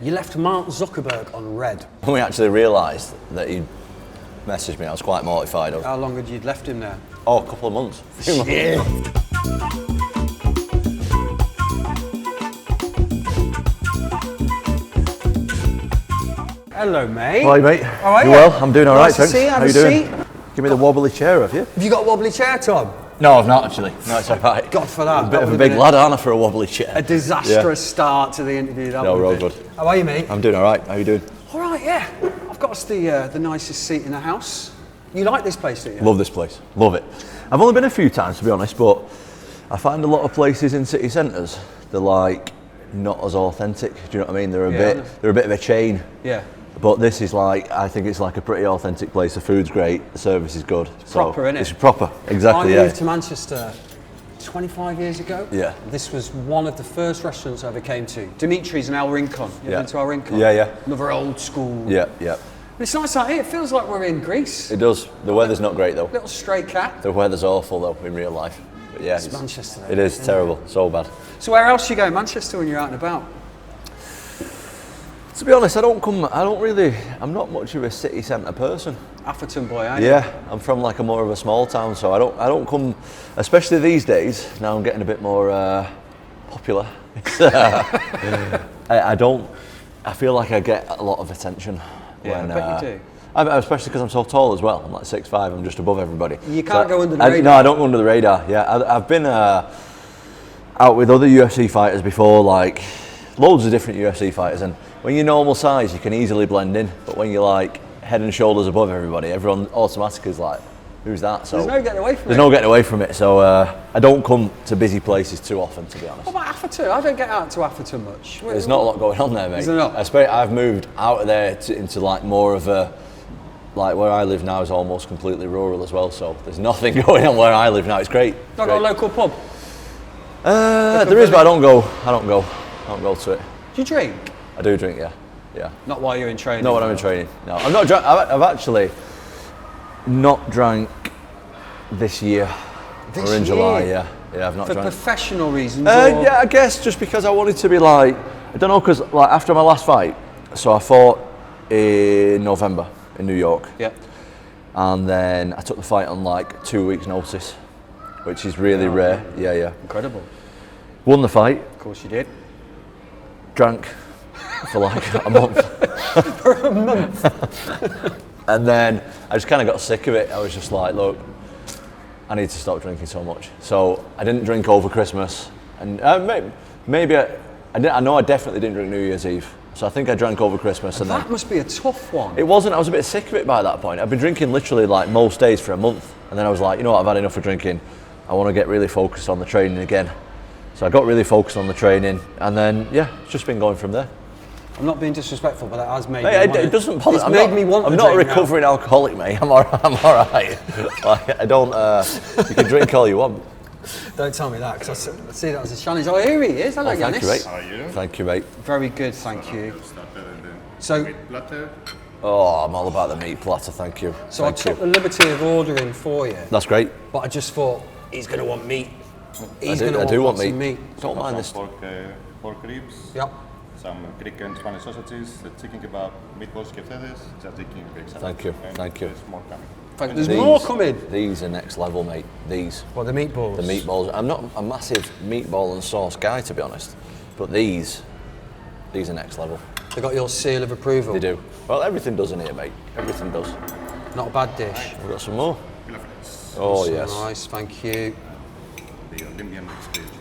You left Mark Zuckerberg on red. When we actually realised that he'd messaged me, I was quite mortified. How long had you left him there? Oh, a couple of months. A few months. Hello, mate. Hi, mate. How are you? Well, I'm doing all right, Nice to thanks. see you. How Have you a doing? seat. Give me the wobbly chair, have you? Have you got a wobbly chair, Tom? No, I've not actually. No, it's all right. God for that. A bit of a big lad, aren't I, for a wobbly chair? A disastrous start to the interview. That No, would we're all be. good. How are you, mate? I'm doing all right. How you doing? All right, yeah. I've got us the nicest seat in the house. You like this place, do you? Love this place. Love it. I've only been a few times, to be honest, but I find a lot of places in city centres, they're like not as authentic. Do you know what I mean? They're a bit of a chain. Yeah. But this is like, I think it's like a pretty authentic place. The food's great, the service is good. It's proper, isn't it? It's proper, exactly. I moved to Manchester 25 years ago. Yeah. This was one of the first restaurants I ever came to. Dimitri's in El Rincon. You ever been to El Rincon? Yeah, yeah. Another old school. Yeah, yeah. It's nice out here. It feels like we're in Greece. It does. The weather's not great though. Little stray cat. The weather's awful though in real life. But yeah, It's Manchester. It is terrible. So bad. So where else do you go in Manchester when you're out and about? To be honest, I'm not much of a city centre person. Atherton boy, aren't you? Yeah, I'm from like a more of a small town, so I don't come, especially these days. Now I'm getting a bit more popular. I feel like I get a lot of attention. Yeah, when, I bet you do. Especially because I'm so tall as well. I'm like 6'5", I'm just above everybody. You can't go under the radar. No, I don't go under the radar. Yeah, I've been out with other UFC fighters before, like loads of different UFC fighters, and when you're normal size, you can easily blend in. But when you're like head and shoulders above everybody, everyone automatically is like, "Who's that?" So there's no getting away from it. There's no getting away from it. So I don't come to busy places too often, to be honest. What about Atherton? I don't get out to Atherton much. There's not a lot going on there, mate. Is there not? I've moved out of there into like more of a, like where I live now is almost completely rural as well. So there's nothing going on where I live now. It's great. Not got a local pub? There is, but I don't go to it. Do you drink? I do drink, yeah. Yeah. Not while you're in training? Not when I'm in training, no. I'm not drunk. I've actually not drank this year. This or in year? July, yeah. Yeah, I've not For drank. professional reasons? Yeah, I guess just because I wanted to be like, I don't know, because like after my last fight, so I fought in November in New York. Yeah. And then I took the fight on like 2 weeks' notice, which is really rare. Yeah, yeah. Incredible. Won the fight. Of course you did. Drank for like a month. For a month. And then I just kind of got sick of it. I was just like, look, I need to stop drinking so much. So I didn't drink over Christmas, and maybe I know I definitely didn't drink New Year's Eve. So I think I drank over Christmas, and that must be a tough one. It wasn't. I was a bit sick of it by that point. I've been drinking literally like most days for a month, and then I was like, you know what, I've had enough of drinking. I want to get really focused on the training again. So I got really focused on the training, and then yeah, it's just been going from there. I'm not being disrespectful, but that has made Mate, me it doesn't bother. It's made me want to I'm not a drink now. recovering alcoholic, mate. I'm all right. Like, I don't. You can drink all you want. Don't tell me that, because I see that as a challenge. Oh, here he is. Hello, Thank you, mate. Yanis. How are you? Thank you, mate. Very good, thank you. So, Meat platter. Oh, I'm all about the meat platter. Thank you. so Thank I took you. the liberty of ordering for you, That's great. but I just thought, he's going to want meat. He's I going to do want lots of meat. Don't mind this. Pork ribs. Yep. Some Greek and Spanish sausages, the chicken kebab, meatballs, keftedes, just chicken Greek salad. Thank you, And thank you. There's more coming. There's more coming. These are next level, mate. These. What, the meatballs? The meatballs. I'm not a massive meatball and sauce guy, to be honest, but these are next level. They got your seal of approval. They do. Well, everything does in here, mate. Everything does. Not a bad dish. We've got some more. Pilafres. Oh, So yes. Nice, thank you. The Olympian experience.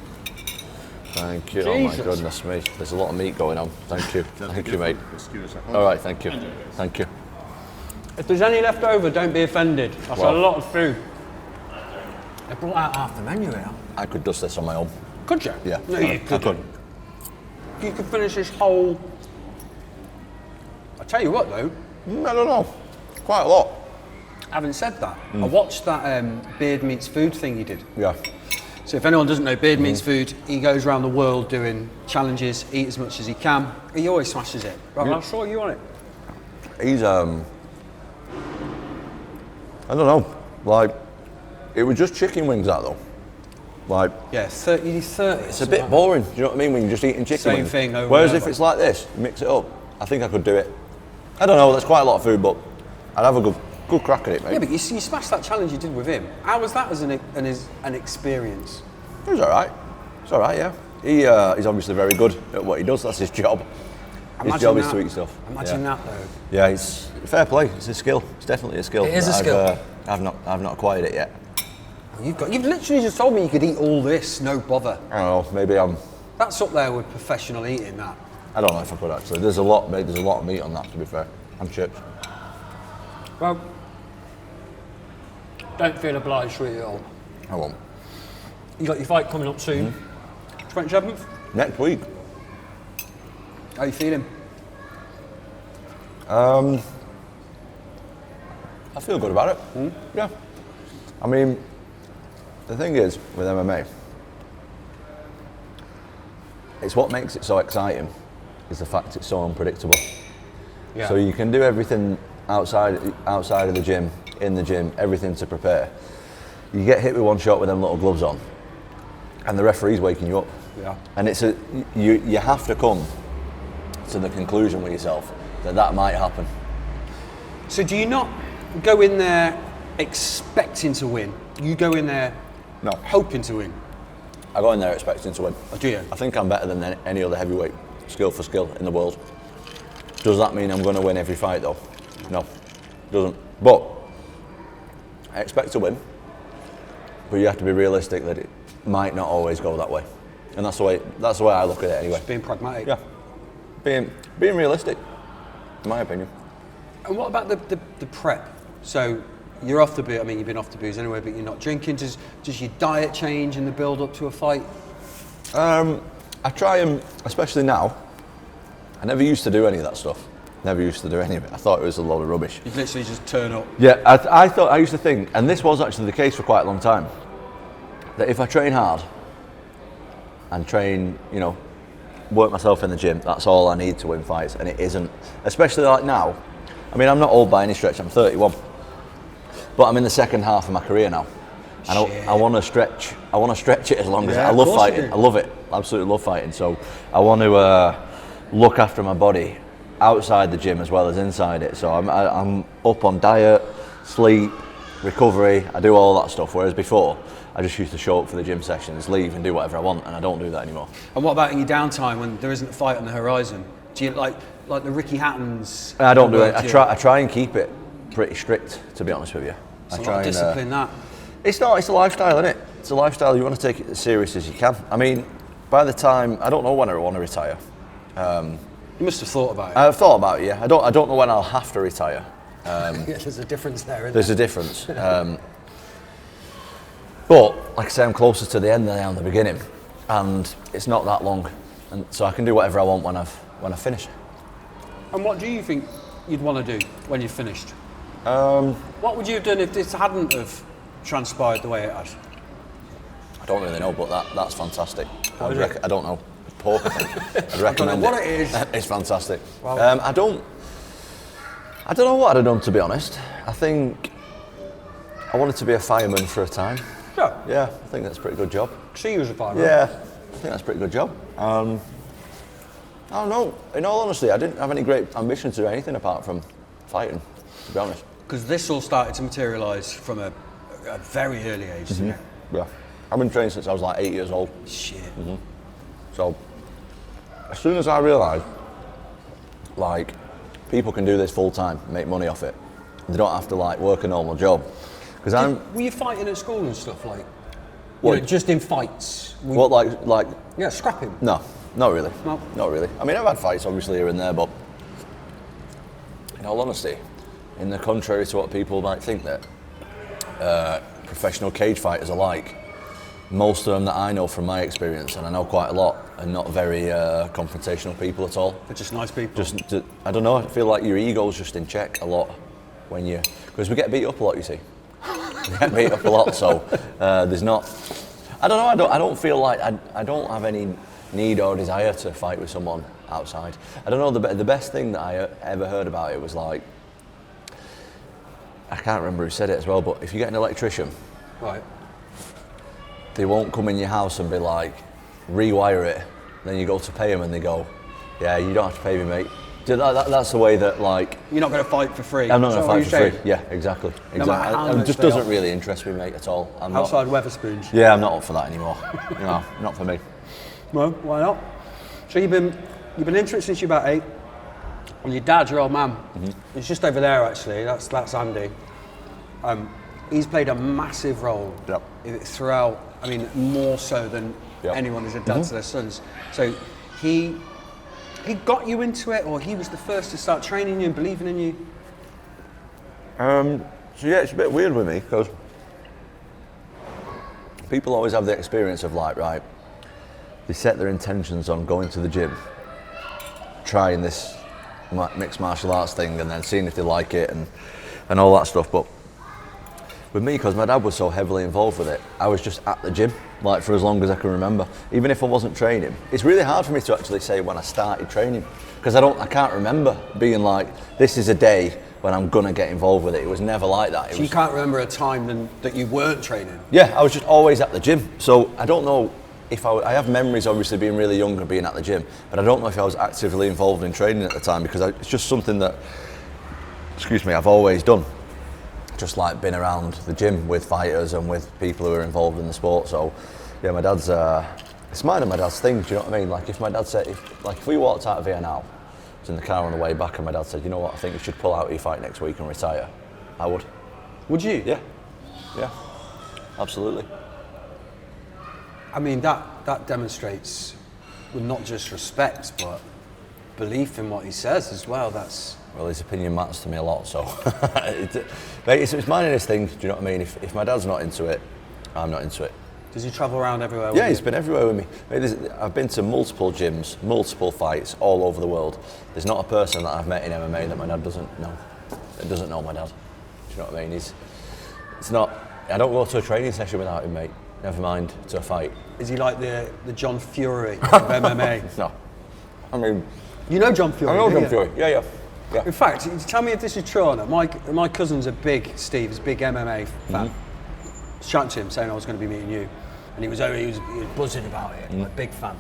Thank you. Oh, my Jesus. goodness me. There's a lot of meat going on. Thank you. Thank you, mate. Excuse us. All right, thank you. Thank you. If there's any left over, don't be offended. That's Well- a lot of food. They brought out half the menu here. I could dust this on my own. Could you? Yeah. No, I you couldn't. could. You could finish this whole... I tell you what though, I don't know. Quite a lot. having said that, I watched that Beard Meats Food thing he did. Yeah. So if anyone doesn't know Beard Meats Food, he goes around the world doing challenges, eat as much as he can. He always smashes it. Right, I'll show you on it. He's I don't know. Like, it was just chicken wings, that though. Like, Yeah, 30, you do 30. it's a bit boring, do you know what I mean, when you're just eating chicken Same wings. thing over Whereas and if over. it's like this, you mix it up, I think I could do it. I don't know, that's quite a lot of food, but I'd have a good crack at it, mate. Yeah, but you smashed that challenge you did with him. How was that as an experience? It was alright. It's alright, yeah. He's obviously very good at what he does, that's his job. His job is to eat stuff. Imagine that though. Yeah, it's fair play, it's a skill. It's definitely a skill. It is a skill. I've not acquired it yet. You've literally just told me you could eat all this, no bother. I don't know, maybe That's up there with professional eating, that. I don't know if I could actually. There's a lot of meat on that, to be fair, and chips. Well, don't feel obliged to eat it all. I won't. You got your fight coming up soon, 27th. Next week. How you feeling? I feel good about it. Yeah. I mean, the thing is with MMA, it's what makes it so exciting is the fact it's so unpredictable. Yeah. So you can do everything outside of the gym, in the gym, everything to prepare. You get hit with one shot with them little gloves on, and the referee's waking you up. Yeah. And you have to come to the conclusion with yourself that might happen. So do you not go in there expecting to win? You go in there No. hoping to win? I go in there expecting to win. Oh, do you? I think I'm better than any other heavyweight, skill for skill, in the world. Does that mean I'm going to win every fight though? No, doesn't. But I expect to win, but you have to be realistic that it might not always go that way. And that's the way I look at it anyway. Just being pragmatic. Yeah, being realistic, in my opinion. And what about the prep? So you're off the booze. I mean, you've been off the booze anyway, but you're not drinking. Does your diet change in the build up to a fight? I try and, especially now, I never used to do any of that stuff. Never used to do any of it. I thought it was a load of rubbish. You literally just turn up. Yeah, I used to think, and this was actually the case for quite a long time, that if I train hard and train, work myself in the gym, that's all I need to win fights, and it isn't. Especially like now. I mean, I'm not old by any stretch, I'm 31. But I'm in the second half of my career now. And I want to stretch it as long as I love fighting. I love it. Absolutely love fighting. So I want to look after my body outside the gym as well as inside it. So I'm up on diet, sleep, recovery. I do all that stuff. Whereas before, I just used to show up for the gym sessions, leave and do whatever I want, and I don't do that anymore. And what about in your downtime when there isn't a fight on the horizon? Do you like the Ricky Hattons? I don't do it. I try and keep it pretty strict, to be honest with you. It's a lot of discipline, that. It's not. It's a lifestyle, isn't it? It's a lifestyle. You want to take it as serious as you can. I mean, by the time I don't know when I want to retire. You must have thought about it. I've thought about it. Yeah, I don't know when I'll have to retire. Yeah, there's a difference there, isn't There's a difference. But like I say, I'm closer to the end than I am the beginning, and it's not that long, and so I can do whatever I want when I've finished. And what do you think you'd want to do when you've finished? What would you have done if this hadn't have transpired the way it has? I don't really know, but that's fantastic. What is it? I don't know. Pork, I think. I'd recommend what it is. It's fantastic. Wow. I don't know what I'd have done, to be honest. I think I wanted to be a fireman for a time. Yeah. Yeah, I think that's a pretty good job. See you as a fireman. Yeah, I think that's a pretty good job. I don't know. In all honesty, I didn't have any great ambition to do anything apart from fighting, to be honest. Because this all started to materialise from a very early age, didn't it? Yeah. I've been training since I was like 8 years old. Shit. So, as soon as I realised, like, people can do this full time, make money off it. They don't have to like work a normal job. Because Were you fighting at school and stuff like? What? Just in fights? What, like? Yeah, scrapping. No, not really. No. Not really. I mean, I've had fights obviously here and there, but in all honesty, in the contrary to what people might think that professional cage fighters are like, most of them that I know from my experience, and I know quite a lot, are not very confrontational people at all. They're just nice people. I don't know, I feel like your ego's just in check a lot when because we get beat up a lot, you see. We get beat up a lot, so there's not, I don't know, I don't feel like, I don't have any need or desire to fight with someone outside. I don't know, the best thing that I ever heard about it was like, I can't remember who said it as well, but if you get an electrician, Right. they won't come in your house and be like, rewire it. Then you go to pay them and they go, yeah, you don't have to pay me, mate. That's the way that, like... You're not going to fight for free. I'm not going to fight for free. Yeah, exactly. No matter how much It just they doesn't offer. really interest me, mate, at all. Outside Weatherspoons. Yeah, I'm not up for that anymore. No, not for me. No, why not? So you've been into it since you're about 8. And your dad, your old man, he's just over there actually. That's Andy. He's played a massive role throughout. I mean, more so than anyone is a dad to their sons. So he got you into it, or he was the first to start training you and believing in you? So yeah, it's a bit weird with me because people always have the experience of like, right, they set their intentions on going to the gym, trying this mixed martial arts thing, and then seeing if they like it and all that stuff. But with me, because my dad was so heavily involved with it, I was just at the gym like for as long as I can remember. Even if I wasn't training, it's really hard for me to actually say when I started training because I can't remember being like, this is a day when I'm gonna get involved with it. It was never like that. So you can't remember a time that you weren't training? Yeah, I was just always at the gym. So I don't know if I have memories obviously being really young and being at the gym, but I don't know if I was actively involved in training at the time because it's just something that, I've always done. Just like been around the gym with fighters and with people who are involved in the sport. So yeah, my dad's, it's mine and my dad's thing, do you know what I mean? Like if my dad said, if we walked out of here now, I was in the car on the way back and my dad said, you know what, I think you should pull out your fight next week and retire, I would. Would you? Yeah, absolutely. I mean, that demonstrates not just respect, but belief in what he says as well. Well, his opinion matters to me a lot, so it's mine and his thing. Do you know what I mean? If my dad's not into it, I'm not into it. Does he travel around everywhere? Yeah, he's been everywhere with me. I've been to multiple gyms, multiple fights all over the world. There's not a person that I've met in MMA that my dad doesn't know. That doesn't know my dad. Do you know what I mean? It's not. I don't go to a training session without him, mate. Never mind to a fight. Is he like the John Fury of MMA? No. I mean, you know John Fury? I know John Fury. Yeah. In fact, tell me if this is true or not. My cousin's a big MMA fan. Chatting to him saying I was going to be meeting you, and he was buzzing about it. I'm a big fan.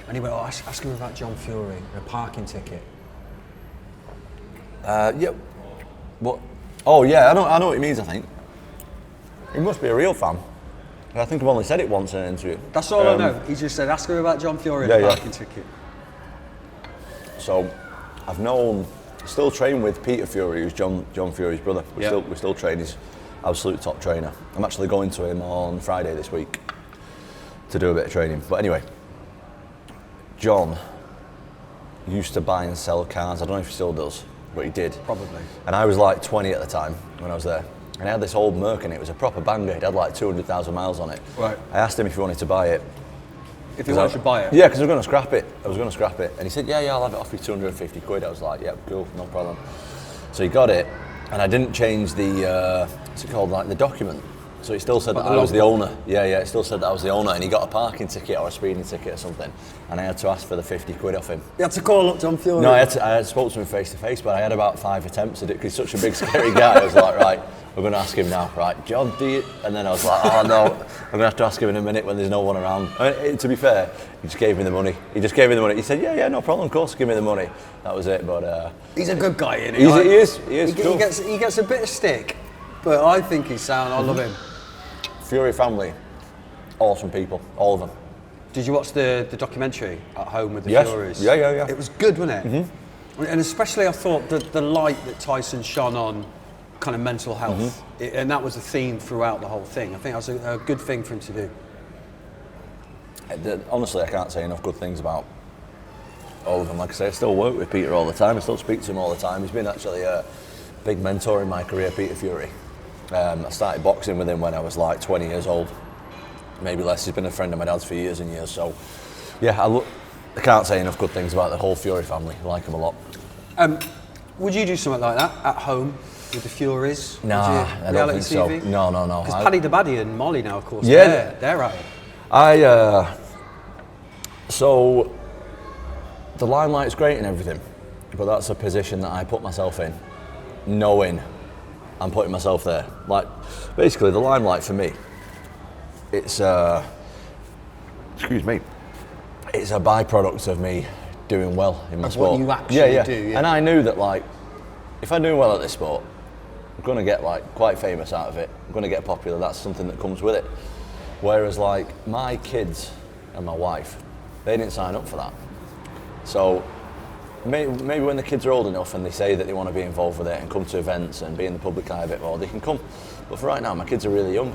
And he went, ask him about John Fury, a parking ticket. Yeah. What? Oh yeah, I know what he means. I think he must be a real fan. I think I've only said it once in an interview. That's all I know. He just said, ask him about John Fury and a parking ticket. So, I've still train with Peter Fury, who's John Fury's brother. We still train. He's absolute top trainer. I'm actually going to him on Friday this week to do a bit of training. But anyway, John used to buy and sell cars. I don't know if he still does, but he did. Probably. And I was like 20 at the time when I was there. And I had this old Merc and it was a proper banger. It had like 200,000 miles on it. Right. I asked him if he wanted to buy it. If he wanted to buy it? Yeah, because I was going to scrap it. And he said, yeah, I'll have it off you 250 quid. I was like, yeah, cool, no problem. So he got it, and I didn't change the, what's it called, like the document. So it still said that I was the owner. Yeah, it still said that I was the owner, and he got a parking ticket or a speeding ticket or something, and I had to ask for the 50 quid off him. You had to call up John Fury? No, I spoke to him face to face, but I had about 5 attempts at it because he's such a big, scary guy. I was like, right, we're going to ask him now. Right, John, do you? And then I was like, oh no, I'm going to have to ask him in a minute when there's no one around. I mean, to be fair, he just gave me the money. He said, yeah, no problem, of course, give me the money. That was it, but... he's a good guy, isn't he? He is cool. He gets a bit of stick, but I think he's sound. I love him. Fury family, awesome people, all of them. Did you watch the documentary at home with the Furies? Yeah. It was good, wasn't it? Mm-hmm. And especially I thought the light that Tyson shone on kind of mental health, and that was a theme throughout the whole thing. I think that was a good thing for him to do. Honestly, I can't say enough good things about all of them. Like I say, I still work with Peter all the time. I still speak to him all the time. He's been actually a big mentor in my career, Peter Fury. I started boxing with him when I was like 20 years old, maybe less. He's been a friend of my dad's for years and years. So, yeah, I can't say enough good things about the whole Fury family. I like them a lot. Would you do something like that at home with the Furies? Nah, I don't think so. TV? No. Because Paddy the Baddy and Molly now, of course, yeah, they're at it. So the limelight's great and everything, but that's a position that I put myself in, knowing I'm putting myself there. Like, basically, the limelight for me, it's excuse me, it's a byproduct of me doing well in my Of sport. what you actually do, yeah. And I knew that, like, if I'm doing well at this sport, I'm going to get, like, quite famous out of it. I'm going to get popular. That's something that comes with it. Whereas, like, my kids and my wife, they didn't sign up for that. So maybe when the kids are old enough and they say that they want to be involved with it and come to events and be in the public eye a bit more, they can come. But for right now, my kids are really young.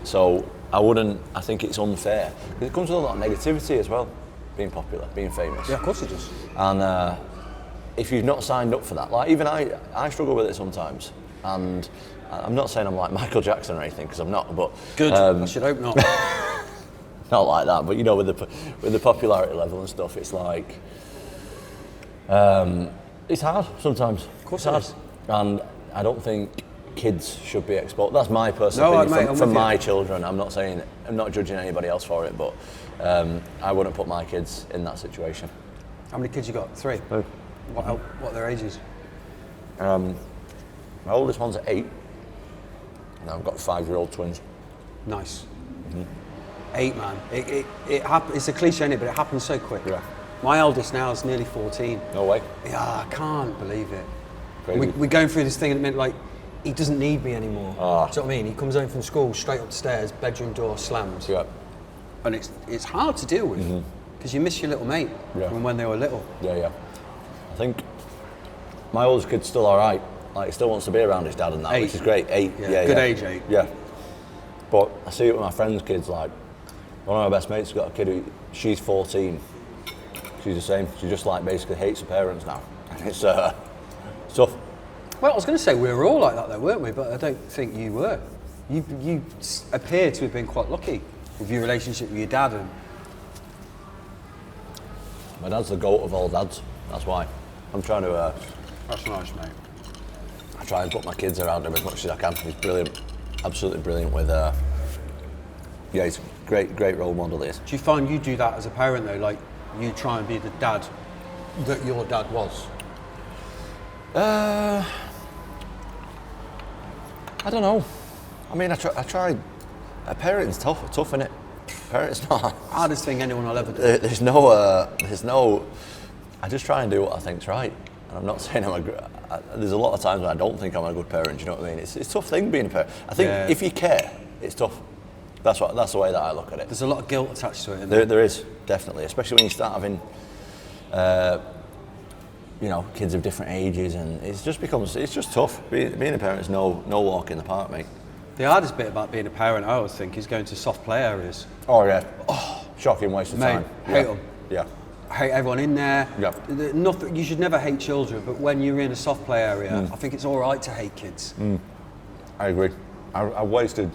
So I think it's unfair. Because it comes with a lot of negativity as well, being popular, being famous. Yeah, of course it does. And if you've not signed up for that, like even I struggle with it sometimes. And I'm not saying I'm like Michael Jackson or anything, because I'm not, but... Good, I should hope not. Not like that, but you know, with the popularity level and stuff, it's like... it's hard sometimes. Of course it's hard. it is. And I don't think kids should be exposed. That's my personal opinion from my children. I'm not judging anybody else for it, but I wouldn't put my kids in that situation. How many kids you got? 3? Oh. What are their ages? My oldest one's at 8, and I've got 5-year-old twins. Nice. 8, man. It's a cliche, innit, but it happens so quick. Yeah. My eldest now is nearly 14. No way. Yeah, I can't believe it. Crazy. We're going through this thing at the minute, like, he doesn't need me anymore. Ah. Do you know what I mean? He comes home from school, straight upstairs, bedroom door slams. Yeah. And it's hard to deal with, because you miss your little mate from when they were little. Yeah. I think my oldest kid's still all right. Like, he still wants to be around his dad and that, 8. which is great. 8. Yeah, good age, 8. Yeah. But I see it with my friends' kids. Like, one of my best mates has got a kid she's 14. She's the same. She just like basically hates her parents now, and it's tough. Well, I was going to say we were all like that though, weren't we? But I don't think you were. You appear to have been quite lucky with your relationship with your dad. And my dad's the goat of all dads. That's why I'm trying to. that's nice, mate. I try and put my kids around him as much as I can. He's brilliant, absolutely brilliant with. Yeah, he's a great role model. He is. Do you find you do that as a parent though? Like, you try and be the dad that your dad was? I don't know. I mean, I try. A parenting's tough, innit? Parenting's not. Hardest thing anyone will ever do. There's no. I just try and do what I think's right. And I'm not saying there's a lot of times when I don't think I'm a good parent. Do you know what I mean? It's a tough thing being a parent. I think if you care, it's tough. That's the way that I look at it. There's a lot of guilt attached to it, isn't there? There is, definitely, especially when you start having, kids of different ages, and it's just tough. Being a parent is no walk in the park, mate. The hardest bit about being a parent, I always think, is going to soft play areas. Oh yeah. Shocking waste of time. Hate them. Yeah. Hate everyone in there. Yeah. Nothing. You should never hate children, but when you're in a soft play area, I think it's all right to hate kids. I agree. I wasted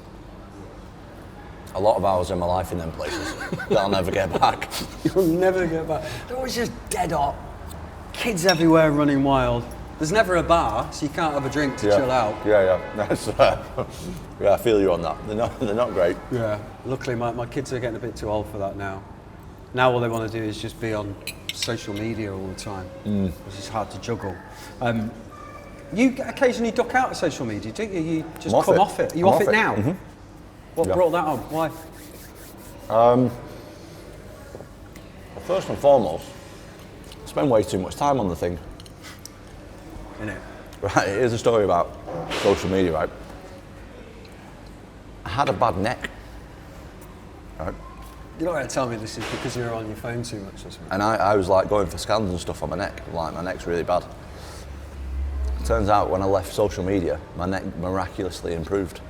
a lot of hours in my life in them places that I'll never get back. You'll never get back. They're always just dead hot. Kids everywhere running wild. There's never a bar, so you can't have a drink to chill out. Yeah. That's, I feel you on that. They're not great. Yeah. Luckily, my kids are getting a bit too old for that now. Now all they want to do is just be on social media all the time, which is hard to juggle. You occasionally duck out of social media, don't you? You just come off it. Are you off it now? Mm-hmm. What brought that on? Why? First and foremost, I spend way too much time on the thing. Innit? Right, here's a story about social media, right? I had a bad neck, right? You're not going to tell me this is because you're on your phone too much or something? And I was like going for scans and stuff on my neck, like my neck's really bad. Turns out when I left social media, my neck miraculously improved.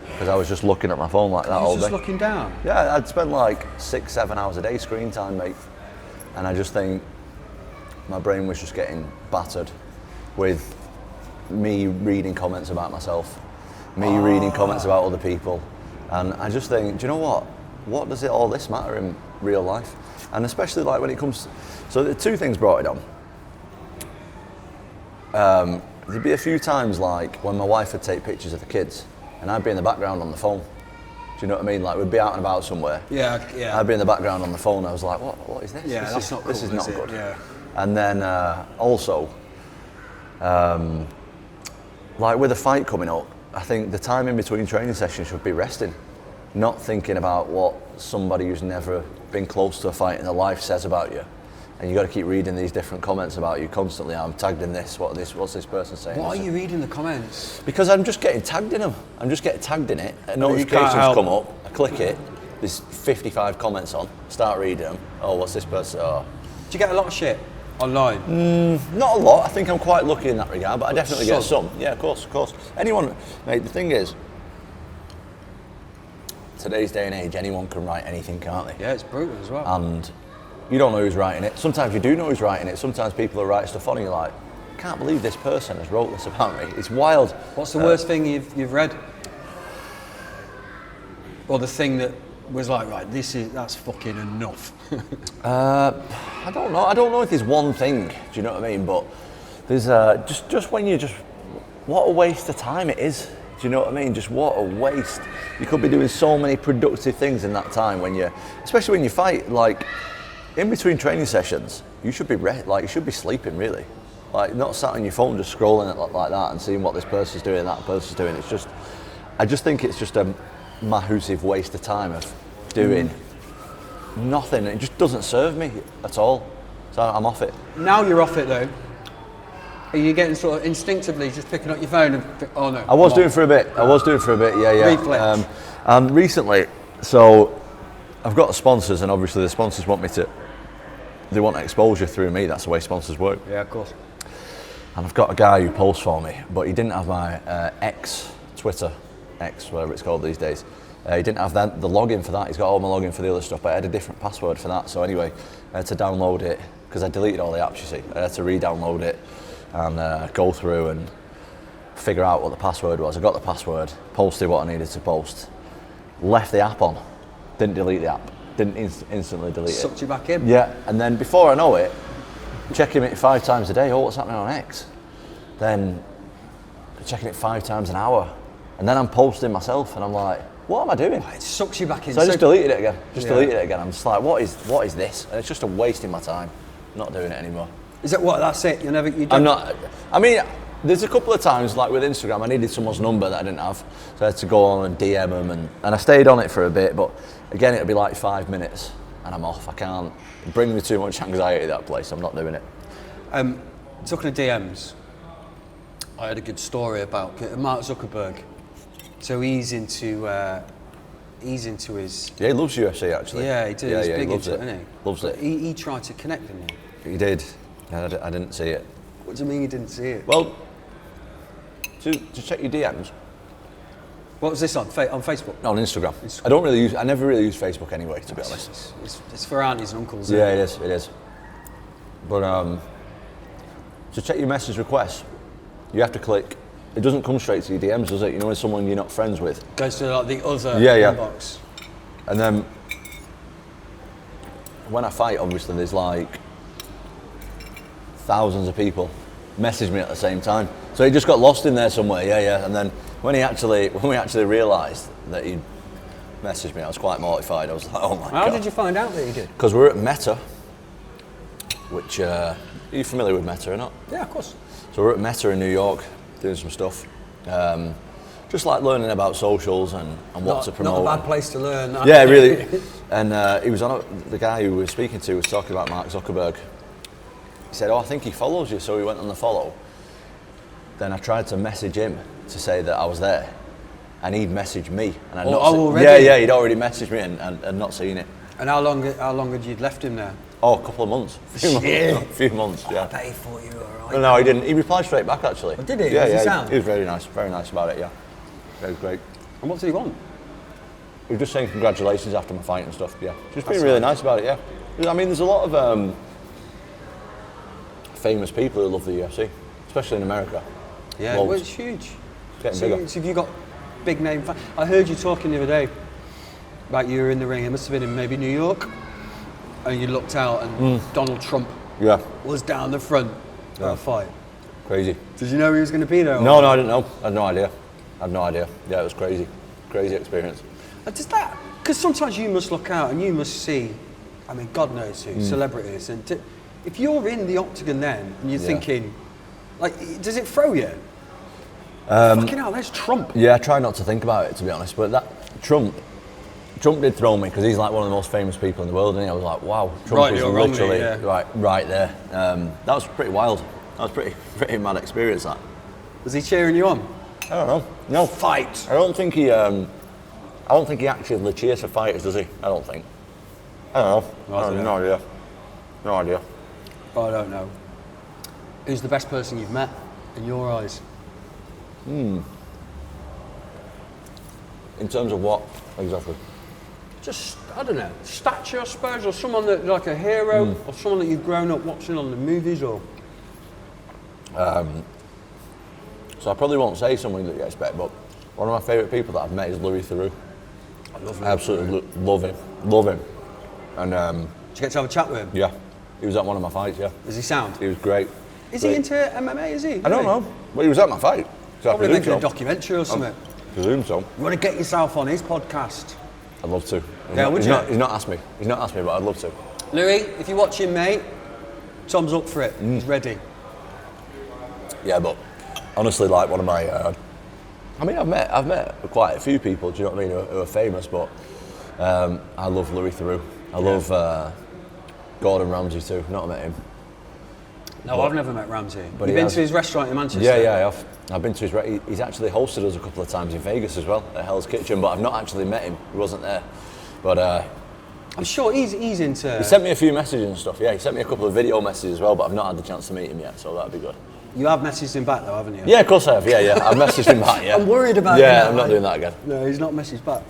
Because I was just looking at my phone like that all day. Just looking down? Yeah, I'd spend like 6-7 hours a day screen time, mate. And I just think my brain was just getting battered with me reading comments about myself, me reading comments about other people. And I just think, do you know what? What does all this matter in real life? And especially like when it comes, so the two things brought it on. There'd be a few times like when my wife would take pictures of the kids and I'd be in the background on the phone. Do you know what I mean? Like we'd be out and about somewhere. Yeah. I'd be in the background on the phone. I was like, what is this? Yeah, this is not good. Yeah. And then also, like with a fight coming up, I think the time in between training sessions should be resting. not thinking about what somebody who's never been close to a fight in their life says about you. And you got to keep reading these different comments about you constantly. I'm tagged in this. What's this person saying? Why are you reading the comments? Because I'm just getting tagged in them. I'm just getting tagged in it. Notifications come up. I click it. There's 55 comments on. Start reading them. Oh, what's this person? Oh. Do you get a lot of shit online? Not a lot. I think I'm quite lucky in that regard, but I definitely get some. Yeah, of course. Anyone, mate. The thing is, today's day and age, anyone can write anything, can't they? Yeah, it's brutal as well. And you don't know who's writing it. Sometimes you do know who's writing it. Sometimes people are writing stuff on and you're like, I can't believe this person has wrote this about me. It's wild. What's the worst thing you've read? Or the thing that was like, right, that's fucking enough. I don't know. I don't know if there's one thing. Do you know what I mean? But there's just when you what a waste of time it is. Do you know what I mean? Just what a waste. You could be doing so many productive things in that time especially when you fight. Like in between training sessions, you should be you should be sleeping really. Like not sat on your phone just scrolling it like that and seeing what this person's doing, that person's doing. I just think it's just a massive waste of time of doing nothing. It just doesn't serve me at all. So I'm off it. Now you're off it though. Are you getting sort of instinctively just picking up your phone and oh no? I was doing for a bit, yeah. Reflex. And recently, so I've got sponsors, and obviously the sponsors they want exposure through me. That's the way sponsors work. Yeah, of course. And I've got a guy who posts for me, but he didn't have my Twitter, whatever it's called these days. He didn't have the login for that. He's got all my login for the other stuff, but I had a different password for that. So anyway, I had to download it because I deleted all the apps, you see. I had to re-download it and go through and figure out what the password was. I got the password, posted what I needed to post, left the app on, didn't delete the app, didn't instantly delete it. Sucked you back in. Yeah, and then before I know it, checking it 5 times a day. Oh, what's happening on X? Then checking it 5 times an hour, and then I'm posting myself, and I'm like, what am I doing? It sucks you back in. So I just deleted it again. Deleted it again. I'm just like, what is this? And it's just a wasting my time. I'm not doing it anymore. Is that what? That's it. I'm not. I mean, there's a couple of times, like with Instagram, I needed someone's number that I didn't have, so I had to go on and DM them, and I stayed on it for a bit. But again, it'll be like 5 minutes, and I'm off. I can't. It brings me too much anxiety, that place. I'm not doing it. Talking of DMs, I had a good story about Mark Zuckerberg. So he's into his. Yeah, he loves UFC actually. Yeah, he does. Yeah, he's big he loves into it. Isn't he? Loves it. He tried to connect with me. He did. I didn't see it. What do you mean you didn't see it? Well, to check your DMs. What was this on? On Facebook? No, on Instagram. I never really use Facebook anyway, to be honest. It's for aunties and uncles. Yeah, it is. But to check your message requests, you have to click. It doesn't come straight to your DMs, does it? You know, when someone you're not friends with. Goes to like the other inbox. And then when I fight, obviously, there's like thousands of people message me at the same time. So it just got lost in there somewhere, yeah. And then when we actually realised that he'd messaged me, I was quite mortified. I was like, oh my God. How did you find out that he did? Because we're at Meta, which, are you familiar with Meta or not? Yeah, of course. So we're at Meta in New York, doing some stuff. Just like learning about socials and what to promote. Not a bad place to learn. Yeah, really. And he was the guy who we were speaking to was talking about Mark Zuckerberg. He said, I think he follows you, so he went on the follow. Then I tried to message him to say that I was there, and he'd messaged me. And I'd already? Yeah, he'd already messaged me and not seen it. And how long had you left him there? Oh, a couple of months. A few months, yeah. I bet he thought you were alright. No, he didn't. He replied straight back, actually. Oh, did he? Yeah, he was very nice about it, yeah. Very great. And what did he want? He was just saying congratulations after my fight and stuff, yeah. Just being really nice about it, yeah. I mean, there's a lot of famous people who love the UFC, especially in America. Yeah, well, it's huge. It's getting bigger. So have you got big name fans? I heard you talking the other day about you were in the ring. It must have been in maybe New York, and you looked out and Donald Trump was down the front of a fight. Crazy. Did you know he was going to be there? No, I didn't know. I had no idea. Yeah, it was crazy. Crazy experience. Does that? Because sometimes you must look out and you must see, I mean, God knows who, celebrities. And if you're in the octagon then and you're thinking, like, does it throw you? Fucking hell, there's Trump. Yeah, I try not to think about it, to be honest. But that Trump, Trump did throw me because he's like one of the most famous people in the world, and I was like, wow, Trump Right, is you're wrong, literally mate, yeah. right there. That was pretty wild. That was pretty mad experience. That. Was he cheering you on? I don't know. No Fight. I don't think he actively cheers for fighters, does he? I don't think. I don't know. I have no idea. No idea. I don't know. Who's the best person you've met in your eyes? In terms of what exactly? Just, I don't know, stature, I suppose, or someone that, like a hero, or someone that you've grown up watching on the movies, or? So I probably won't say someone that you expect, but one of my favourite people that I've met is Louis Theroux. I love him. I absolutely love him. And Did you get to have a chat with him? yeah, he was at one of my fights. Yeah, Is he sound? he was great. Is Great. he into MMA, is he? I don't know. Well, he was at my fight. So Probably I presume making a so. documentary or something. Presume so. You want to get yourself on his podcast? I'd love to. Yeah, would he's you? He's not asked me. He's not asked me, but I'd love to. Louis, if you're watching, mate, Tom's up for it. He's ready. Yeah, but honestly, like one of my, I mean, I've met quite a few people. Do you know what I mean? Who are famous, but I love Louis Theroux. I love Gordon Ramsay too. Not met him. No, I've never met Ramsay. But You've he been has. to his restaurant in Manchester? Yeah, I have. I've been to his. He's actually hosted us a couple of times in Vegas as well at Hell's Kitchen, but I've not actually met him. He wasn't there. But I'm sure he's into... he sent me a few messages and stuff. Yeah, he sent me a couple of video messages as well, but I've not had the chance to meet him yet, so that'd be good. You have messaged him back though, haven't you? Yeah, of course I have. Yeah. I've messaged him back. Yeah. I'm worried about Yeah, him. I'm not doing that again. No, he's not messaged back.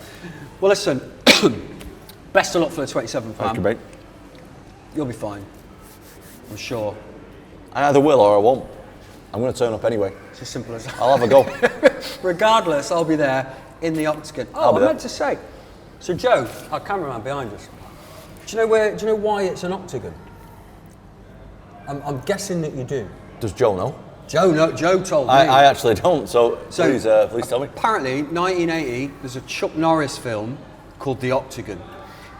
Well, listen, best of luck for the 27th, man. Thank you, mate. You'll be fine. I'm sure. I either will or I won't. I'm going to turn up anyway. It's as simple as that. I'll have a go. Regardless, I'll be there in the octagon. I'll be I there. meant to say. So Joe, our cameraman behind us, do you know why it's an octagon? I'm guessing that you do. Does Joe know? Joe told me. I actually don't, so please tell me. Apparently, 1980, there's a Chuck Norris film called The Octagon.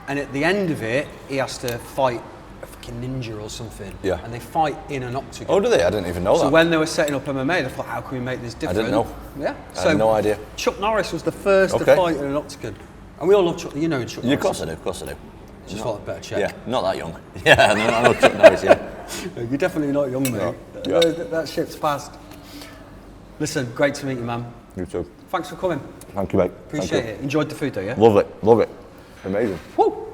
And at the end of it, he has to fight a fucking ninja or something. Yeah. And they fight in an octagon. Oh, do they? I didn't even know So that. when they were setting up MMA, they thought, how can we make this different? didn't know. Yeah. I had no idea. Chuck Norris was the first to Okay. fight in an octagon. And we all love Chuck, Chuck Yeah, Norris. of course I do. Just thought I'd better check. Yeah, not that young. Yeah, I know Chuck Norris, yeah. You're definitely not young, mate. Yeah. That ship's passed. Listen, great to meet you, man. You too. Thanks for coming. Thank you, mate. Appreciate it. Enjoyed the food though, yeah? Love it. Amazing. Woo!